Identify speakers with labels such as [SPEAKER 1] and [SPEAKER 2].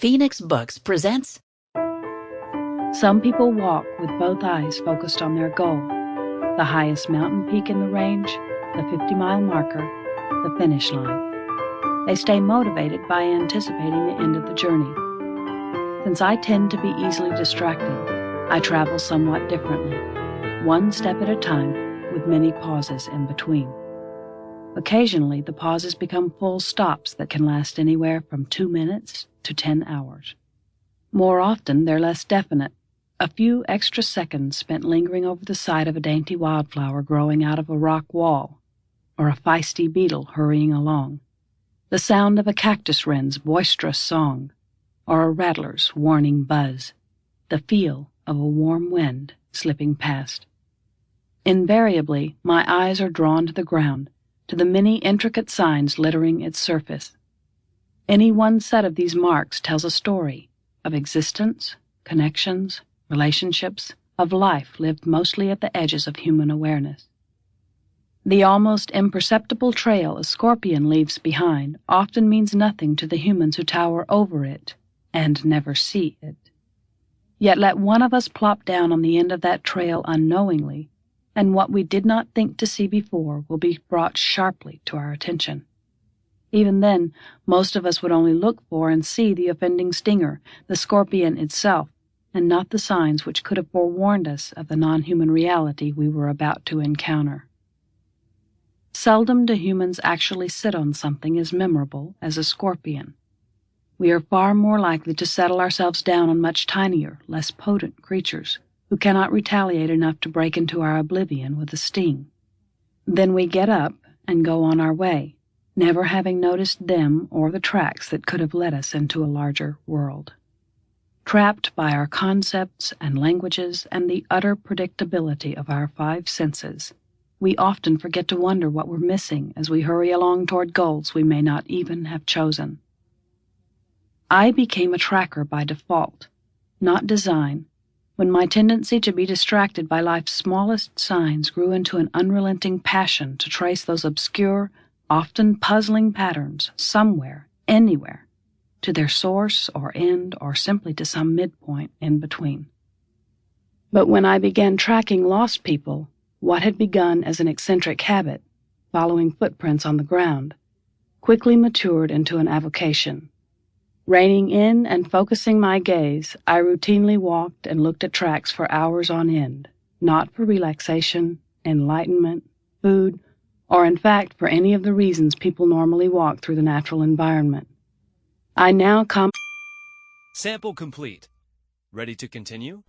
[SPEAKER 1] Phoenix Books presents
[SPEAKER 2] Some people walk with both eyes focused on their goal, the highest mountain peak in the range, the 50-mile marker, the finish line. They stay motivated by anticipating the end of the journey. Since I tend to be easily distracted, I travel somewhat differently, one step at a time with many pauses in between. Occasionally, the pauses become full stops that can last anywhere from 2 minutes to 10 hours. More often, they're less definite, a few extra seconds spent lingering over the side of a dainty wildflower growing out of a rock wall, or a feisty beetle hurrying along, the sound of a cactus wren's boisterous song, or a rattler's warning buzz, the feel of a warm wind slipping past. Invariably, my eyes are drawn to the ground, to the many intricate signs littering its surface. Any one set of these marks tells a story of existence, connections, relationships, of life lived mostly at the edges of human awareness. The almost imperceptible trail a scorpion leaves behind often means nothing to the humans who tower over it and never see it. Yet let one of us plop down on the end of that trail unknowingly, and what we did not think to see before will be brought sharply to our attention. Even then, most of us would only look for and see the offending stinger, the scorpion itself, and not the signs which could have forewarned us of the non-human reality we were about to encounter. Seldom do humans actually sit on something as memorable as a scorpion. We are far more likely to settle ourselves down on much tinier, less potent creatures, who cannot retaliate enough to break into our oblivion with a sting. Then we get up and go on our way, never having noticed them or the tracks that could have led us into a larger world. Trapped by our concepts and languages and the utter predictability of our five senses, we often forget to wonder what we're missing as we hurry along toward goals we may not even have chosen. I became a tracker by default, not design, when my tendency to be distracted by life's smallest signs grew into an unrelenting passion to trace those obscure, often puzzling patterns somewhere, anywhere, to their source or end or simply to some midpoint in between. But when I began tracking lost people, what had begun as an eccentric habit, following footprints on the ground, quickly matured into an avocation. Reining in and focusing my gaze, I routinely walked and looked at tracks for hours on end, not for relaxation, enlightenment, food, or in fact for any of the reasons people normally walk through the natural environment. I now
[SPEAKER 3] Sample complete. Ready to continue?